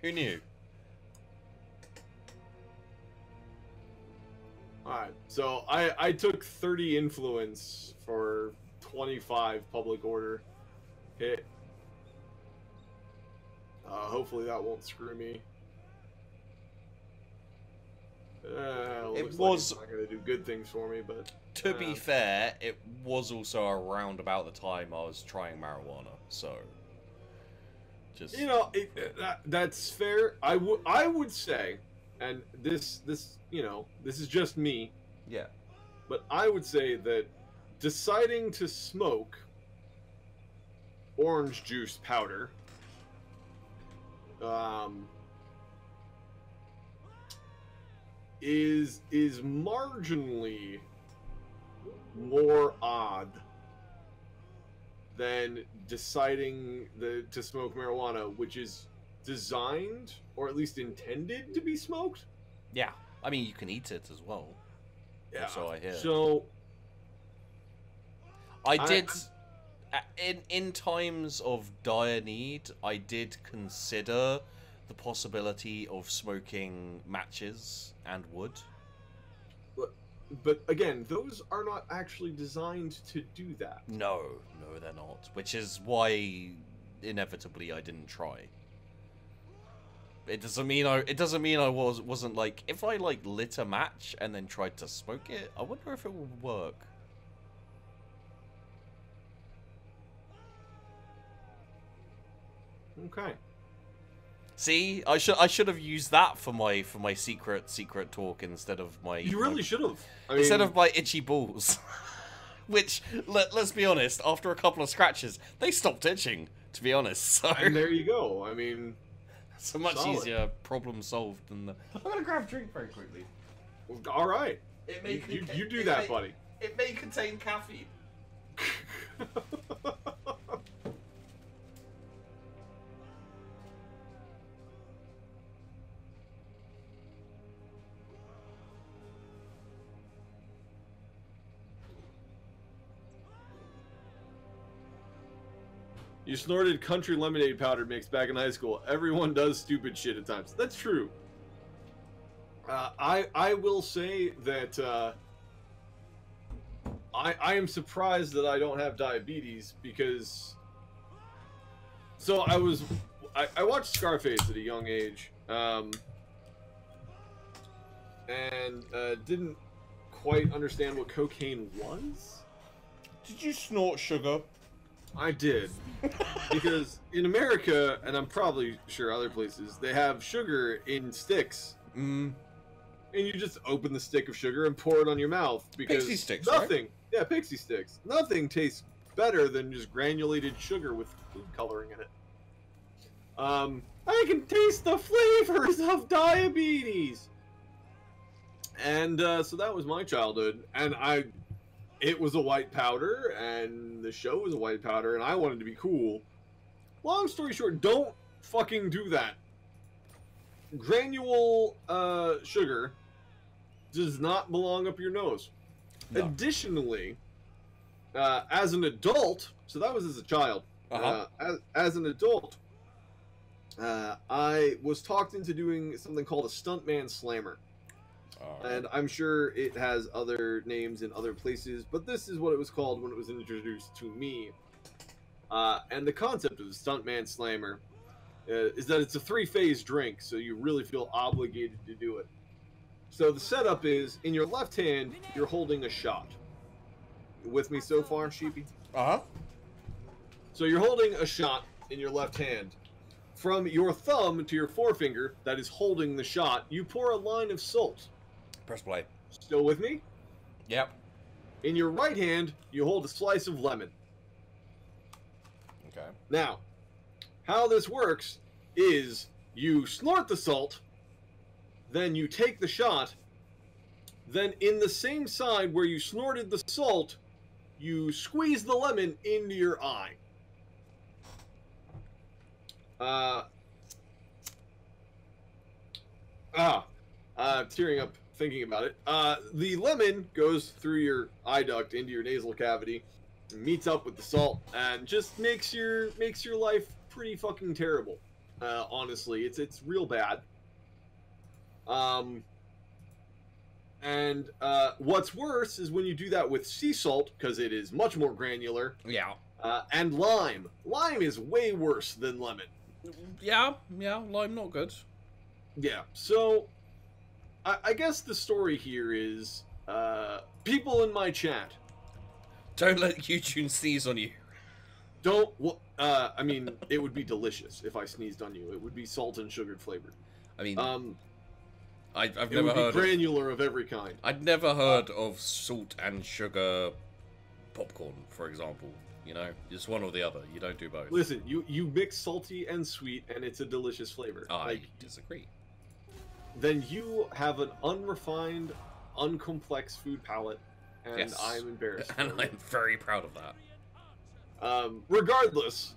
Who knew? Alright, so I took 30 influence for 25 public order hit. Hopefully that won't screw me. It looks was like it's not gonna do good things for me, but to be fair, it was also around about the time I was trying marijuana, so just you know that's fair. I would say, and this you know this is just me. Yeah. But I would say that deciding to smoke orange juice powder is marginally more odd than deciding to smoke marijuana, which is designed or at least intended to be smoked. Yeah, I mean you can eat it as well. Yeah. So I hear. So I did in times of dire need, I did consider the possibility of smoking matches and wood. But again, those are not actually designed to do that. No, they're not. Which is why inevitably I didn't try. It doesn't mean I wasn't like, if I like lit a match and then tried to smoke it, I wonder if it would work. Okay. See, I should have used that for my secret talk instead of my. You really should have. Instead of my itchy balls, which let's be honest, after a couple of scratches, they stopped itching. To be honest, so. And there you go. I mean. It's a much easier problem solved than the... I'm gonna grab a drink very quickly. All right. It may you do that, buddy. It may contain caffeine. You snorted country lemonade powder mix back in high school. Everyone does stupid shit at times. That's true. I will say that I am surprised that I don't have diabetes because. So I watched Scarface at a young age, and didn't quite understand what cocaine was. Did you snort sugar? I did. Because in America, and I'm probably sure other places, they have sugar in sticks. Mm. And you just open the stick of sugar and pour it on your mouth. Because pixie sticks, nothing, right? Yeah, pixie sticks. Nothing tastes better than just granulated sugar with food coloring in it. I can taste the flavors of diabetes! And so that was my childhood. And it was a white powder, and the show was a white powder, and I wanted to be cool. Long story short, don't fucking do that. Granule sugar does not belong up your nose. No. Additionally, as an adult, so that was as a child, as an adult, I was talked into doing something called a stuntman slammer. And I'm sure it has other names in other places, but this is what it was called when it was introduced to me. And the concept of the Stuntman Slammer is that it's a 3-phase drink, so you really feel obligated to do it. So the setup is, in your left hand, you're holding a shot. You with me so far, Sheepy? Uh-huh. So you're holding a shot in your left hand. From your thumb to your forefinger, that is holding the shot, you pour a line of salt. Press play. Still with me? Yep. In your right hand, you hold a slice of lemon. Okay. Now, how this works is you snort the salt, then you take the shot, then in the same side where you snorted the salt, you squeeze the lemon into your eye. Tearing up thinking about it. The lemon goes through your eye duct into your nasal cavity, meets up with the salt, and just makes your life pretty fucking terrible. Honestly, it's real bad. And what's worse is when you do that with sea salt, because it is much more granular. Yeah. And lime. Lime is way worse than lemon. Yeah, lime not good. Yeah, so I guess the story here is people in my chat. Don't let Yujoon sneeze on you. Don't. Well, I mean, it would be delicious if I sneezed on you. It would be salt and sugared flavored. I mean, I've it never would heard be granular of every kind. I'd never heard of salt and sugar popcorn, for example. You know, it's one or the other. You don't do both. Listen, you mix salty and sweet, and it's a delicious flavor. I disagree. Then you have an unrefined, uncomplex food palate, and yes. I'm embarrassed. And I'm very proud of that. Regardless,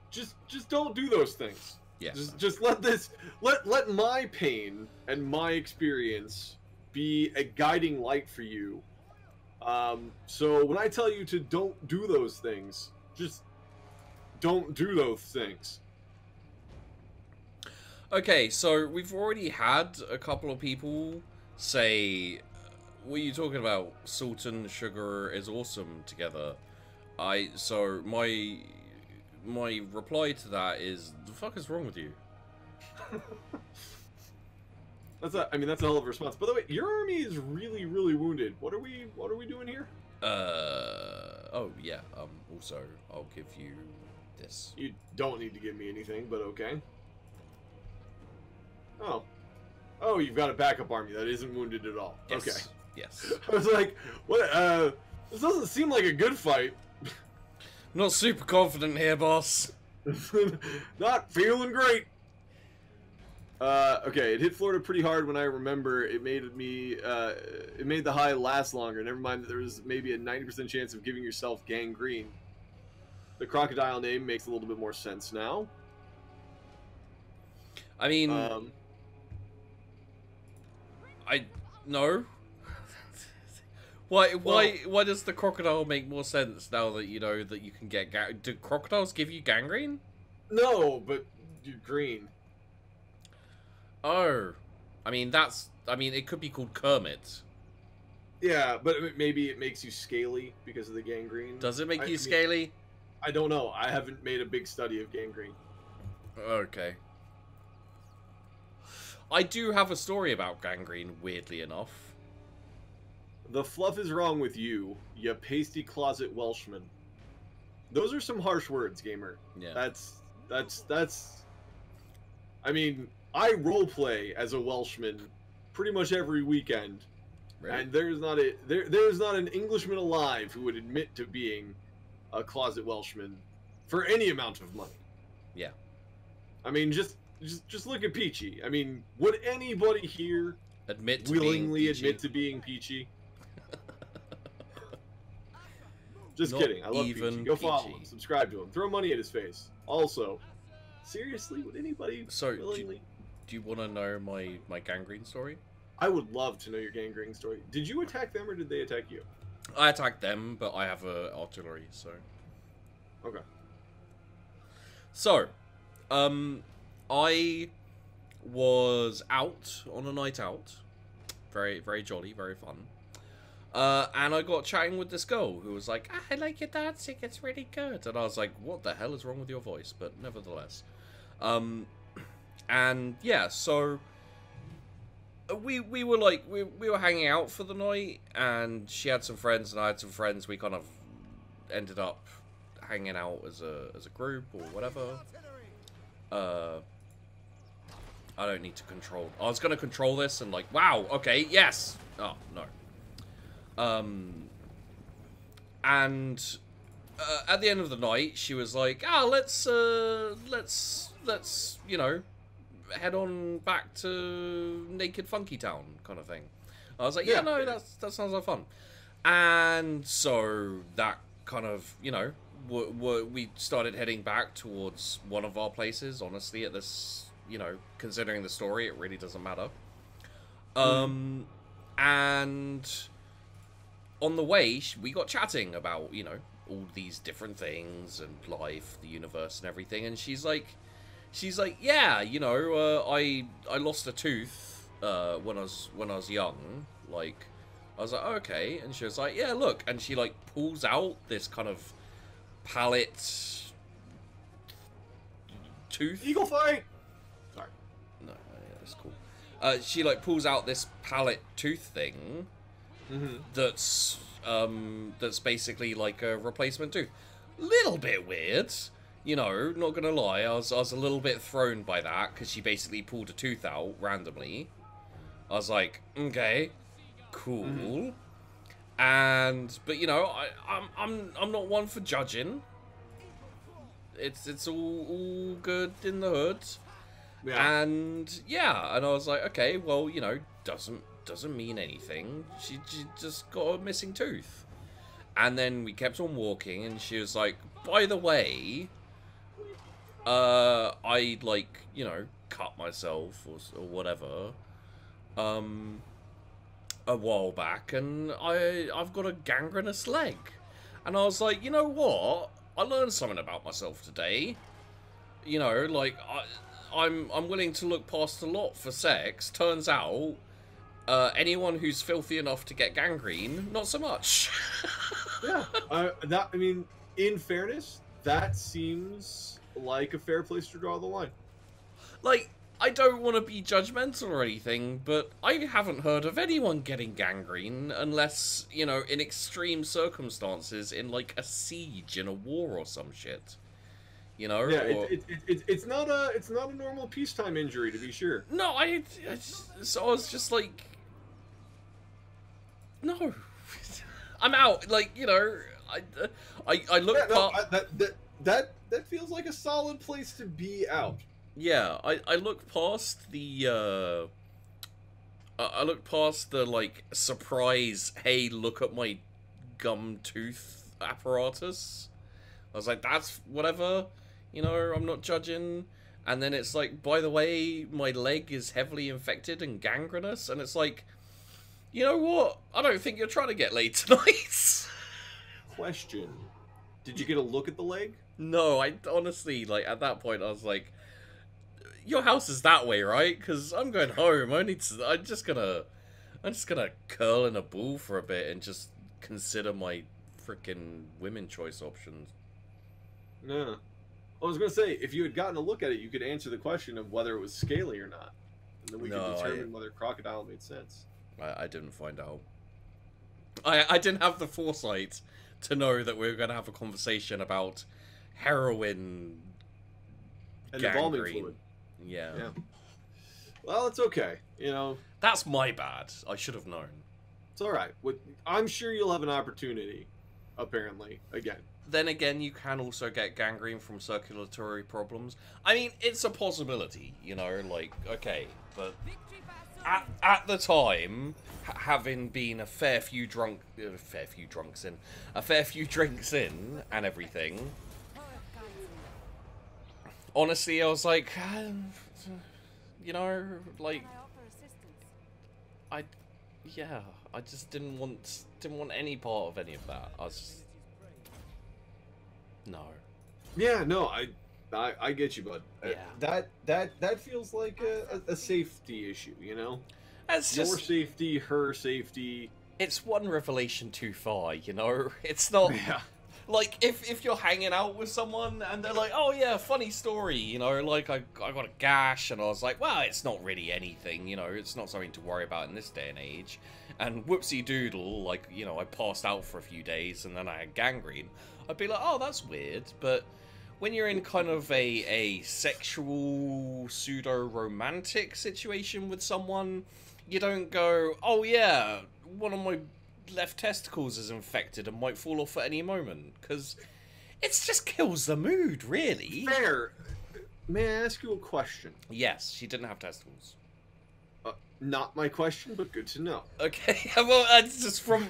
just don't do those things. Yes. Just let my pain and my experience be a guiding light for you. So when I tell you to don't do those things, just don't do those things. Okay, so we've already had a couple of people say, what are you talking about? Salt and sugar is awesome together. So my reply to that is, the fuck is wrong with you? That's a hell of a response. By the way, your army is really, really wounded. What are we doing here? Oh yeah. Also, I'll give you this. You don't need to give me anything, but okay. Oh, you've got a backup army that isn't wounded at all. Yes. Okay. Yes. I was like, what? This doesn't seem like a good fight. Not super confident here, boss. Not feeling great. Okay, it hit Florida pretty hard when I remember. It made it made the high last longer. Never mind that there was maybe a 90% chance of giving yourself gangrene. The crocodile name makes a little bit more sense now. I mean, no. Why does the crocodile make more sense now that you know that you can get do crocodiles give you gangrene? No, but green. Oh, I mean it could be called Kermit. Yeah, but maybe it makes you scaly because of the gangrene. Does it make you scaly? I don't know. I haven't made a big study of gangrene. Okay. I do have a story about gangrene, weirdly enough. The fluff is wrong with you, you pasty closet Welshman. Those are some harsh words, gamer. Yeah. That's. I mean, I roleplay as a Welshman pretty much every weekend, really? And there's not an Englishman alive who would admit to being a closet Welshman for any amount of money. Yeah. I mean, just look at Peachy. I mean, would anybody here willingly admit to being Peachy? Just Not kidding. I love even Peachy. Go follow Peachy. him. Subscribe to him. Throw money at his face. Also, seriously, would anybody willingly? Do you want to know my gangrene story? I would love to know your gangrene story. Did you attack them or did they attack you? I attacked them, but I have artillery, so. Okay. So, I was out on a night out. Very, very jolly, very fun. And I got chatting with this girl who was like, I like your dancing, it's really good. And I was like, what the hell is wrong with your voice? But nevertheless. And yeah, so we were like, we were hanging out for the night, and she had some friends and I had some friends. We kind of ended up hanging out as a group or whatever. I don't need to control. I was going to control this and like, wow, okay, yes. Oh, no. And at the end of the night, she was like, let's you know, head on back to Naked Funky Town kind of thing. I was like, yeah, no, that sounds like fun. And so that kind of, you know, we started heading back towards one of our places. Honestly, at this, you know, considering the story, it really doesn't matter. And on the way, we got chatting about, you know, all these different things and life, the universe, and everything. And she's like, yeah, you know, I lost a tooth when I was young. Like, I was like, oh, okay. And she was like, yeah, look. And she like pulls out this kind of palette tooth. Eagle fight. Sorry. No, yeah, that's cool. She like pulls out this palette tooth thing. That's basically like a replacement tooth. Little bit weird, you know, not gonna lie. I was a little bit thrown by that because she basically pulled a tooth out randomly. I was like, okay, cool. But you know, I'm not one for judging. It's all good in the hood. Yeah. And yeah, and I was like, okay, well, you know, doesn't mean anything. She just got a missing tooth. And then we kept on walking, and she was like, by the way, I, like, you know, cut myself or whatever a while back, and I've got a gangrenous leg. And I was like, you know what? I learned something about myself today. You know, like, I'm willing to look past a lot for sex. Turns out, anyone who's filthy enough to get gangrene, not so much. Yeah, I mean, in fairness, that seems like a fair place to draw the line. Like, I don't want to be judgmental or anything, but I haven't heard of anyone getting gangrene unless, you know, in extreme circumstances, in like a siege in a war or some shit. You know? Yeah, it's not a normal peacetime injury, to be sure. No, so I was just like, no, I'm out. Like, you know, I look. Yeah, no, that feels like a solid place to be out. Yeah, I look past the I look past the like surprise. Hey, look at my gum tooth apparatus. I was like, that's whatever. You know, I'm not judging. And then it's like, by the way, my leg is heavily infected and gangrenous. And it's like, you know what? I don't think you're trying to get laid tonight. Question. Did you get a look at the leg? No, I honestly, like, at that point, I was like, your house is that way, right? Because I'm going home. I'm just gonna curl in a ball for a bit and just consider my freaking women choice options. No. I was going to say, if you had gotten a look at it, you could answer the question of whether it was scaly or not. And then we could determine whether crocodile made sense. I didn't find out. I didn't have the foresight to know that we were going to have a conversation about heroin and embalming fluid. Yeah. Well, it's okay. You know. That's my bad. I should have known. It's all right. I'm sure you'll have an opportunity, apparently, again. Then again, you can also get gangrene from circulatory problems. I mean, it's a possibility, you know, like, okay, but at the time, having been a fair few drinks in and everything, honestly, I was like, you know, like, I just didn't want any part of any of that. I was just, no. Yeah, no, I get you, bud. Yeah. That feels like a safety issue, you know? It's just, your safety, her safety. It's one revelation too far, you know? It's not... Yeah. Like, if you're hanging out with someone and they're like, oh yeah, funny story, you know, like I got a gash, and I was like, well, it's not really anything, you know, it's not something to worry about in this day and age. And whoopsie doodle, like, you know, I passed out for a few days and then I had gangrene. I'd be like, oh, that's weird. But when you're in kind of a sexual, pseudo-romantic situation with someone, you don't go, oh yeah, one of my left testicles is infected and might fall off at any moment, because it just kills the mood, really. Fair. May I ask you a question? Yes, she didn't have testicles. Not my question, but good to know. Okay, well, it's just from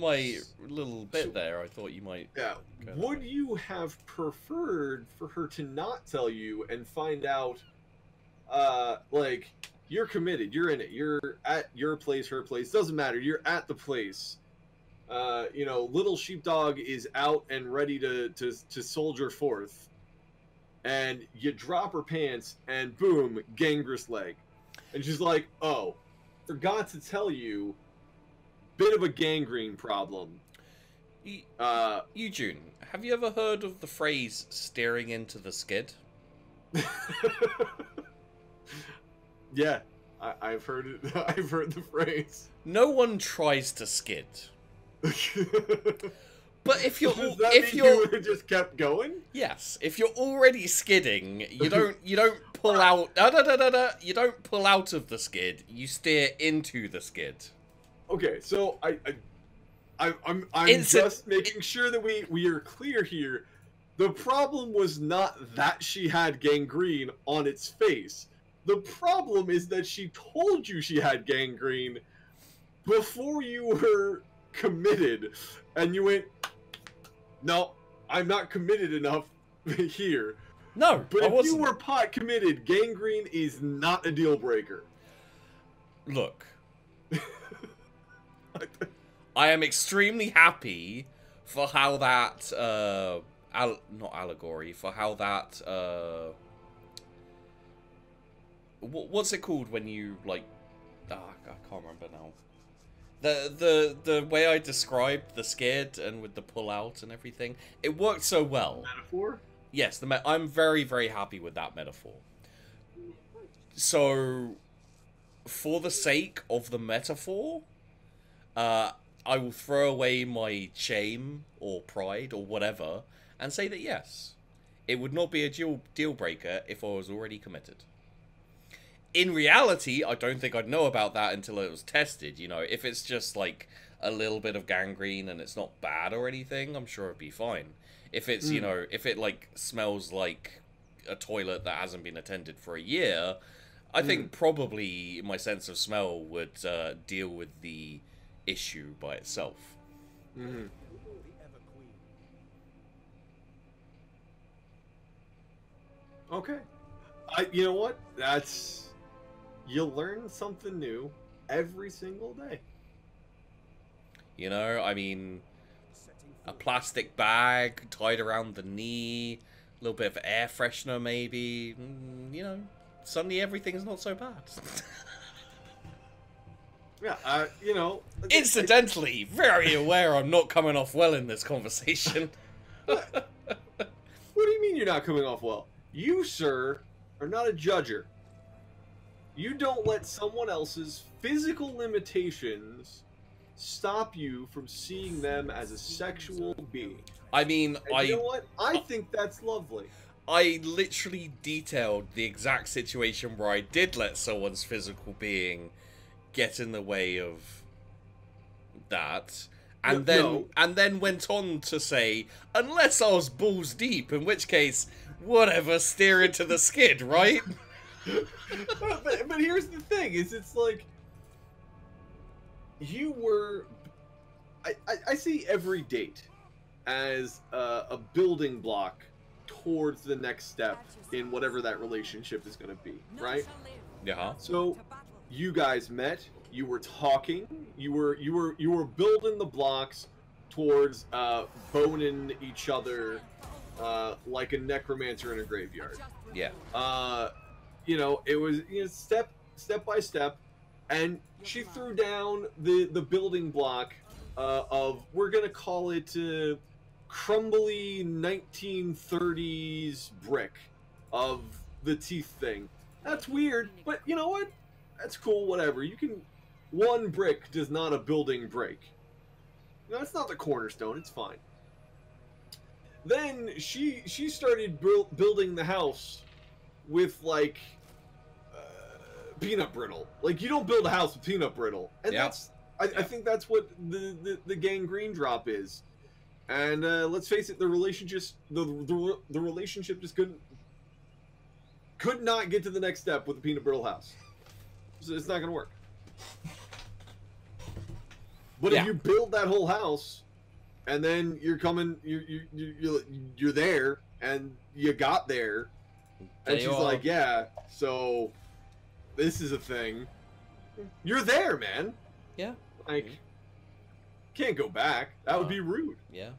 my little bit there, I thought you might... Yeah, would you have preferred for her to not tell you and find out, like, you're committed, you're in it, you're at your place, her place, doesn't matter, you're at the place, you know, little sheepdog is out and ready to soldier forth, and you drop her pants, and boom, gangrenous leg, and she's like, "Oh, forgot to tell you, bit of a gangrene problem." Yujoon, have you ever heard of the phrase "staring into the skid"? Yeah, I've heard it. I've heard the phrase. No one tries to skid. But if you're Does that mean you would've just kept going? Yes, if you're already skidding, you don't pull out. You don't pull out of the skid. You steer into the skid. Okay, so I'm just making sure that we are clear here. The problem was not that she had gangrene on its face. The problem is that she told you she had gangrene before you were committed, and you went, "No, I'm not committed enough here." No, but I if wasn't. you were pot committed, gangrene is not a deal breaker. Look, I am extremely happy for how that not allegory, for how that what's it called when you like I can't remember now. The way I described the skid and with the pull out and everything, it worked so well. Metaphor? Yes, I'm very, very happy with that metaphor. So, for the sake of the metaphor, I will throw away my shame or pride or whatever and say that yes, it would not be a deal breaker if I was already committed. In reality, I don't think I'd know about that until it was tested. You know, if it's just like a little bit of gangrene and it's not bad or anything, I'm sure it'd be fine. If it's, you know, if it like smells like a toilet that hasn't been attended for a year, I think probably my sense of smell would deal with the issue by itself. Okay. You know what? You learn something new every single day. You know, I mean, a plastic bag tied around the knee, a little bit of air freshener maybe, you know, suddenly everything's not so bad. Yeah, you know... Incidentally, very aware I'm not coming off well in this conversation. What do you mean you're not coming off well? You, sir, are not a judger. You don't let someone else's physical limitations stop you from seeing them as a sexual being. I mean, you know what? I think that's lovely. I literally detailed the exact situation where I did let someone's physical being get in the way of that, and then went on to say, unless I was balls deep, in which case, whatever, steer into the skid, right? but here's the thing: it's like you were. I see every date as a building block towards the next step in whatever that relationship is going to be, right? Yeah. So you guys met. You were talking. You were building the blocks towards boning each other like a necromancer in a graveyard. Yeah. You know, it was step by step, and she threw down the building block of, we're gonna call it crumbly 1930s brick of the teeth thing. That's weird, but you know what? That's cool. Whatever. You can. One brick does not a building break. No, it's not the cornerstone. It's fine. Then she started building the house with like peanut brittle. Like, you don't build a house with peanut brittle, and that's I think that's what the gangrene drop is. And let's face it, the relationship just could not get to the next step with the peanut brittle house. So it's not gonna work. But if you build that whole house, and then you're there, and you got there, and she's like, yeah, so this is a thing. You're there, man. Yeah. Like, Can't go back. That would be rude. Yeah.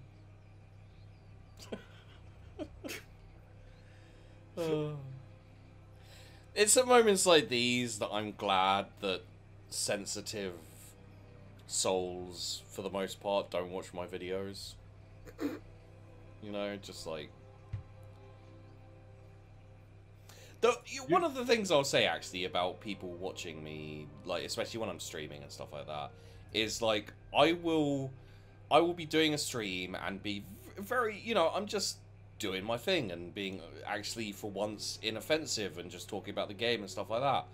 It's at moments like these that I'm glad that sensitive souls, for the most part, don't watch my videos. You know, just like... One of the things I'll say, actually, about people watching me, like, especially when I'm streaming and stuff like that, is, like, I will be doing a stream and be very, you know, I'm just doing my thing and being actually, for once, inoffensive and just talking about the game and stuff like that.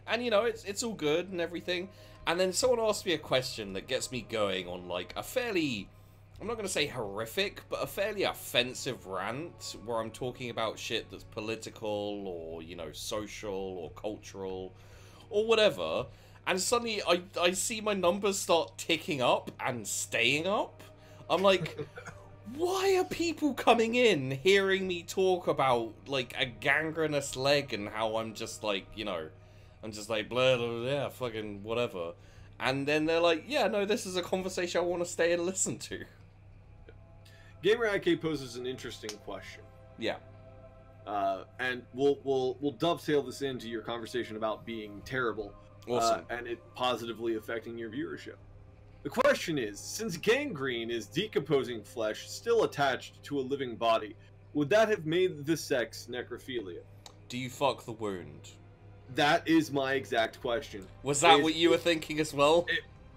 And, you know, it's all good and everything. And then someone asks me a question that gets me going on, like, a fairly... I'm not going to say horrific, but a fairly offensive rant where I'm talking about shit that's political or, you know, social or cultural or whatever. And suddenly I see my numbers start ticking up and staying up. I'm like, why are people coming in hearing me talk about, like, a gangrenous leg and how I'm just like, you know, I'm just like, blah, blah, blah, yeah, fucking whatever. And then they're like, yeah, no, this is a conversation I want to stay and listen to. Gamer IK poses an interesting question. Yeah. And we'll dovetail this into your conversation about being terrible. Awesome. And it positively affecting your viewership. The question is, since gangrene is decomposing flesh still attached to a living body, would that have made the sex necrophilia? Do you fuck the wound? That is my exact question. Was that what you were thinking as well?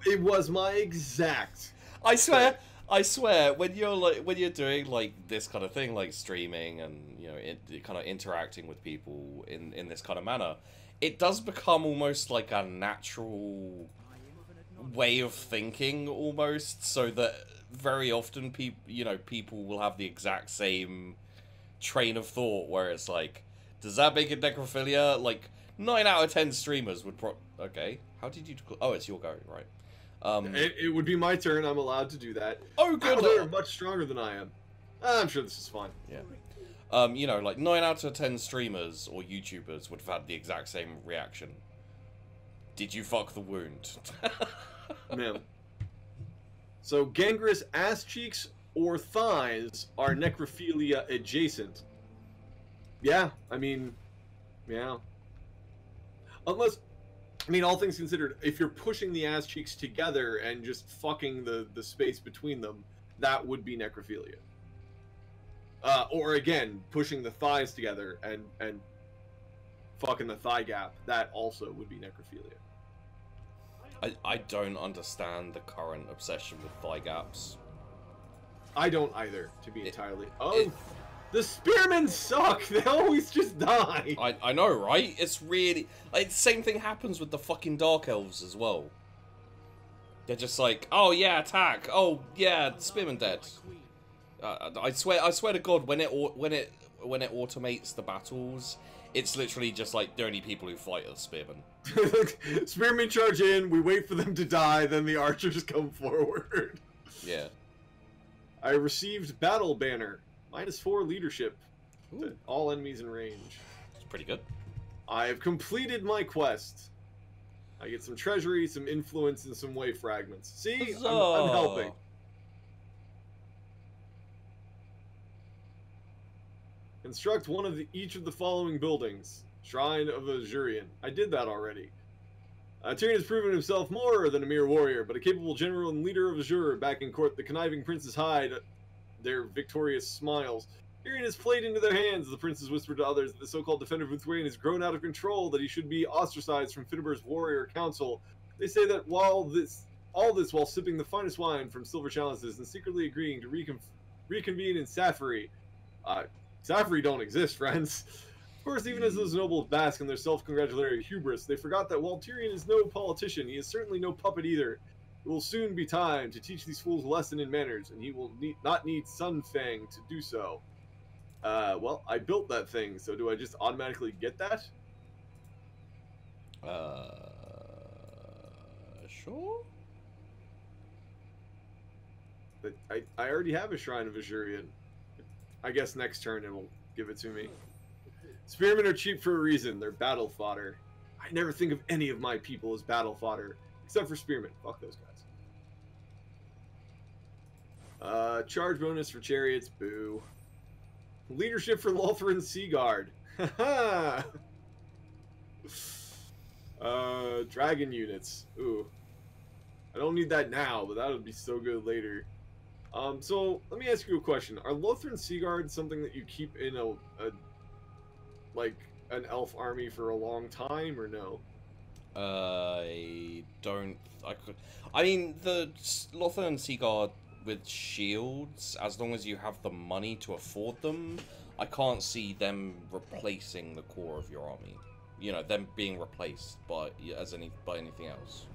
It was my exact. I swear, when you're doing like this kind of thing, like streaming and, you know, kind of interacting with people in this kind of manner, it does become almost like a natural way of thinking, almost, so that very often people will have the exact same train of thought where it's like, does that make it necrophilia? Like 9 out of 10 streamers would okay, how did you... Oh, it's your go, right? It would be my turn. I'm allowed to do that. Oh, good. They're much stronger than I am. I'm sure this is fun. Yeah. You know, like 9 out of 10 streamers or YouTubers would have had the exact same reaction. Did you fuck the wound? Man. So, gangrenous ass cheeks or thighs are necrophilia adjacent. Yeah, I mean, yeah. Unless... I mean, all things considered, if you're pushing the ass cheeks together and just fucking the space between them, that would be necrophilia. Or again, pushing the thighs together and fucking the thigh gap, that also would be necrophilia. I don't understand the current obsession with thigh gaps. I don't either, to be entirely... The spearmen suck! They always just die! I know, right? It's really... Like, the same thing happens with the fucking Dark Elves as well. They're just like, oh yeah, attack! Oh yeah, spearman dead. I swear to God, when it automates the battles, it's literally just like the only people who fight are the spearmen. Spearmen charge in, we wait for them to die, then the archers come forward. Yeah. I received Battle Banner. -4 leadership. Ooh. All enemies in range. It's pretty good. I have completed my quest. I get some treasury, some influence, and some way fragments. See? I'm helping. Construct one of each of the following buildings. Shrine of Azurian. I did that already. Tyrion has proven himself more than a mere warrior, but a capable general and leader of Azure. Back in court, the conniving princes hide their victorious smiles. Tyrion has played into their hands, the princes whispered to others, that the so-called defender of Luthien has grown out of control, that he should be ostracized from Finneber's warrior council. They say that all this while sipping the finest wine from silver chalices and secretly agreeing to reconvene in Safari. Safari don't exist, friends. Of course, even as those nobles bask in their self-congratulatory hubris, they forgot that while Tyrion is no politician, he is certainly no puppet either. It will soon be time to teach these fools a lesson in manners, and he will not need Sunfang to do so. Well, I built that thing, so do I just automatically get that? Sure? But I already have a Shrine of Azurian. I guess next turn it'll give it to me. Spearmen are cheap for a reason. They're battle fodder. I never think of any of my people as battle fodder. Except for spearmen. Fuck those guys. Charge bonus for chariots. Boo. Leadership for Lothran Sea Guard. Haha. Dragon units. Ooh. I don't need that now, but that would be so good later. So let me ask you a question: are Lothran Sea Guard something that you keep in a like an elf army for a long time, or no? I don't. I mean, the Lothran Sea Guard with shields, as long as you have the money to afford them, I can't see them replacing the core of your army. You know, them being replaced by anything else.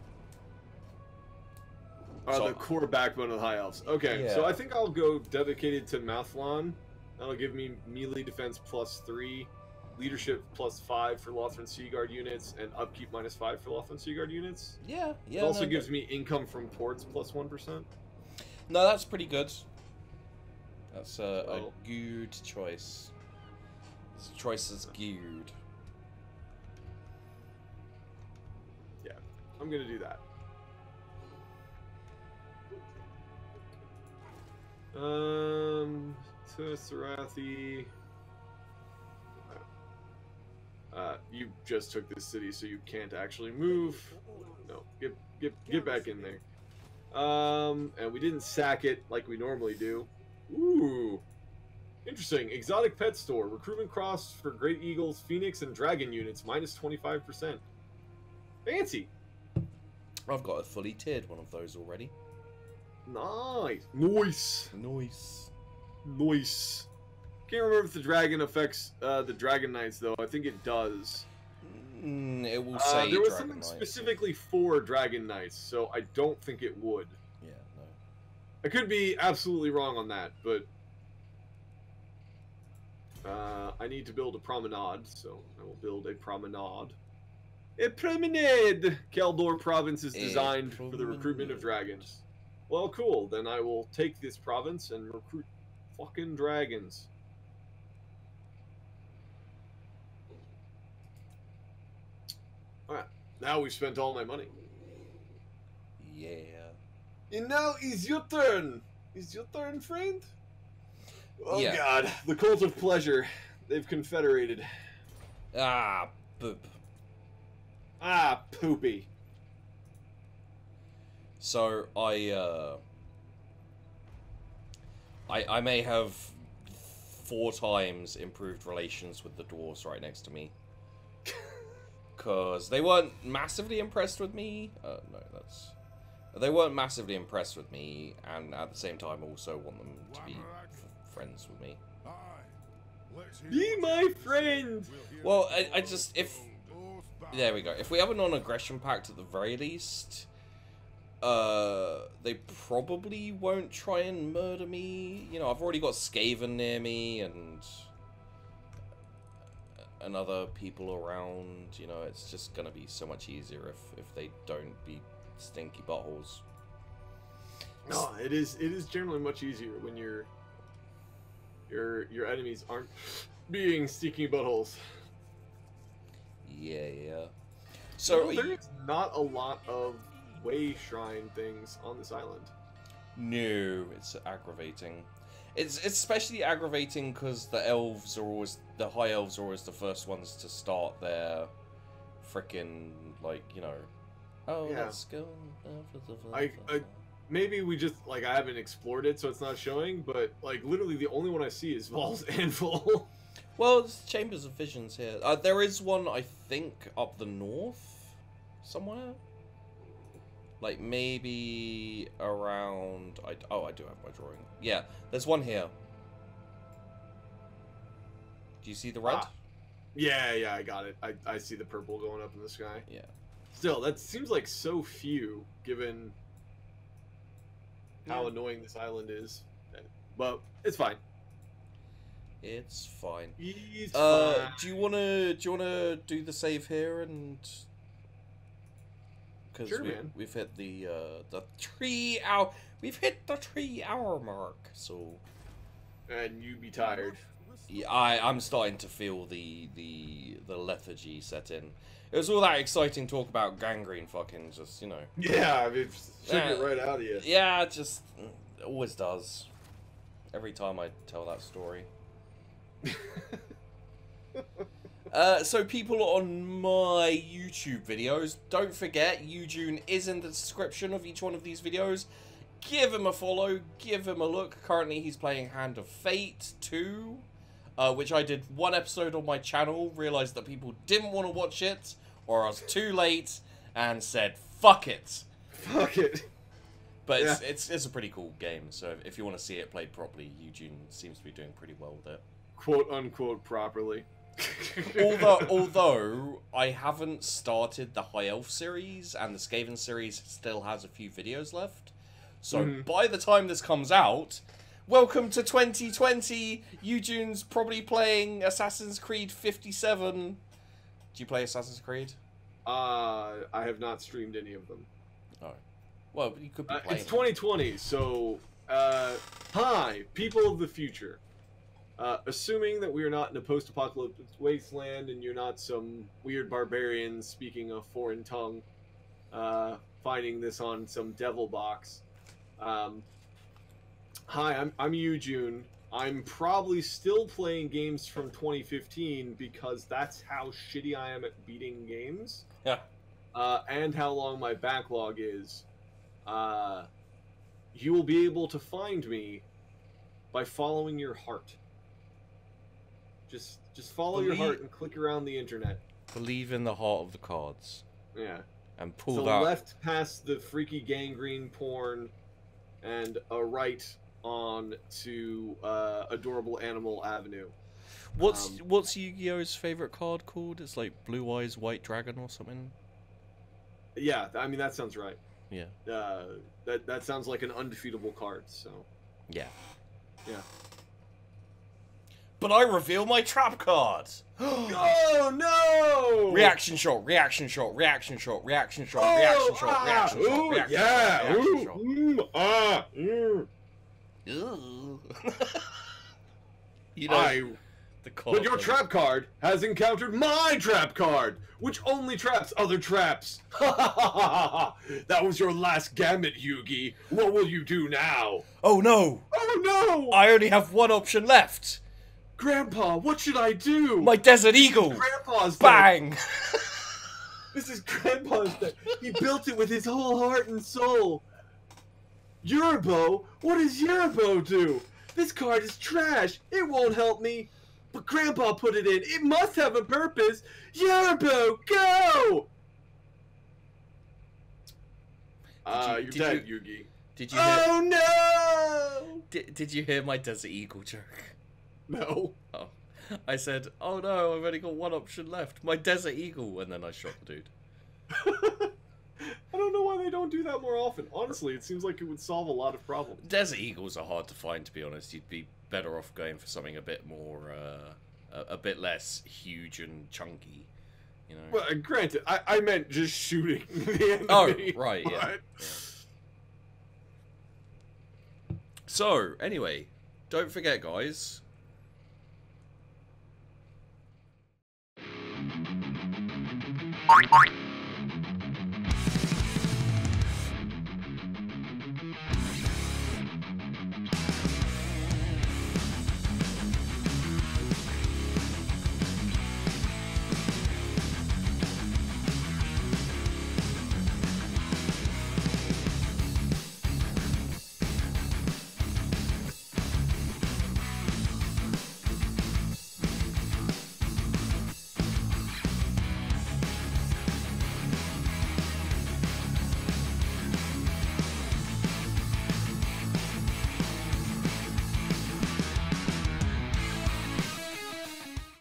So, the core backbone of the High Elves. Okay, yeah. So I think I'll go dedicated to Mathlon. That'll give me melee defense +3, leadership +5 for Lothran Sea Guard units, and upkeep -5 for Lothran Sea Guard units. Yeah. It also gives me income from ports +1%. No, that's pretty good. That's a good choice. This choice is good. Yeah, I'm gonna do that. To Sarathi. You just took this city, so you can't actually move. No, get back in there. And we didn't sack it like we normally do. Ooh, interesting. Exotic pet store. Recruitment costs for Great Eagles, Phoenix, and Dragon units -25%. Fancy. I've got a fully tiered one of those already. Nice. Nice. Nice. Nice. Can't remember if the dragon affects the Dragon Knights, though. I think it does. It will say there was Dragon something Knights. specifically for Dragon Knights, so I don't think it would. Yeah, no. I could be absolutely wrong on that, but I need to build a promenade, so I will build a promenade. A promenade! Kaldor province is designed for the recruitment of dragons. Well, cool. Then I will take this province and recruit fucking dragons. Alright, now we've spent all my money. Yeah. And now is your turn. Is your turn, friend? Oh yeah. God, the cult of pleasure. They've confederated. Ah, boop. Ah, poopy. So I may have 4 times improved relations with the dwarves right next to me. Because they weren't massively impressed with me. They weren't massively impressed with me, and at the same time also want them to be friends with me. Be my friend! Well, I just, there we go. If we have a non-aggression pact at the very least, they probably won't try and murder me. You know, I've already got Skaven near me and other people around. You know, it's just gonna be so much easier if they don't be stinky buttholes. No, it is generally much easier when your enemies aren't being stinky buttholes. Yeah. So there's not a lot of way shrine things on this island. No, it's aggravating. It's especially aggravating because the elves are always, the high elves are always the first ones to start their frickin', like, you know, oh, yeah. let's go. Maybe we just, like, I haven't explored it, so it's not showing, but, like, literally the only one I see is Val's Anvil. Well, it's Chambers of Visions here. There is one, I think, up the north somewhere. Like, maybe around... Oh, I do have my drawing. Yeah, there's one here. Do you see the red? Yeah, I got it. I see the purple going up in the sky. Yeah. Still, that seems like so few, given how annoying this island is. But it's fine. It's fine. It's fine. Do you wanna do the save here and... Because sure, we've hit the 3 hour. We've hit the 3 hour mark. So. And you be tired. Yeah, I'm starting to feel the lethargy set in. It was all that exciting talk about gangrene, fucking just, you know. Yeah, I mean, took it right out of you. Yeah, just It always does. Every time I tell that story. So people on my YouTube videos, don't forget, Yujoon is in the description of each one of these videos. Give him a follow, give him a look. Currently he's playing Hand of Fate 2, which I did one episode on my channel, realised that people didn't want to watch it, or I was too late, and said, fuck it. Fuck it. But Yeah. it's a pretty cool game, so if you want to see it played properly, Yujoon seems to be doing pretty well with it. Quote unquote properly. although I haven't started the High Elf series, and the Skaven series still has a few videos left. So by the time this comes out, welcome to 2020. Yujoon's probably playing Assassin's Creed 57. Do you play Assassin's Creed? I have not streamed any of them. Oh. Well, you could be playing. It's 2020, so hi, people of the future. Assuming that we are not in a post-apocalyptic wasteland and you're not some weird barbarian speaking a foreign tongue, finding this on some devil box. Hi, I'm Yujoon. I'm probably still playing games from 2015 because that's how shitty I am at beating games. Yeah. And how long my backlog is. You will be able to find me by following your heart. Just follow your heart and click around the internet. Believe in the heart of the cards. Yeah. And pull So that. left past the freaky gangrene porn, and a right on to Adorable Animal Avenue. What's Yu-Gi-Oh's favorite card called? It's like Blue Eyes White Dragon or something. Yeah, I mean that sounds right. Yeah. That sounds like an undefeatable card. So. Yeah. Yeah. But I reveal my trap card. Oh no! Reaction shot, reaction shot, reaction shot, reaction shot, reaction shot, reaction shot, reaction shot, reaction shot. Ooh. You know, But your trap card has encountered my trap card, which only traps other traps. That was your last gambit, Yugi. What will you do now? Oh no! Oh no! I only have one option left. Grandpa, what should I do? My Desert Eagle. Grandpa's Bang! dead. This is Grandpa's deck. He built it with his whole heart and soul. Yuribo? What does Yuribo do? This card is trash. It won't help me. But Grandpa put it in. It must have a purpose. Yuribo, go! You're dead, Yugi. Did you hear, Oh no! did you hear my Desert Eagle joke? No. Oh. I said, oh no, I've only got one option left. My Desert Eagle, and then I shot the dude. I don't know why they don't do that more often. Honestly, it seems like it would solve a lot of problems. Desert Eagles are hard to find, to be honest. You'd be better off going for something a bit more, a bit less huge and chunky, you know. Well, granted, I meant just shooting the enemy. Oh, right, yeah. But... yeah. So, anyway, don't forget, guys.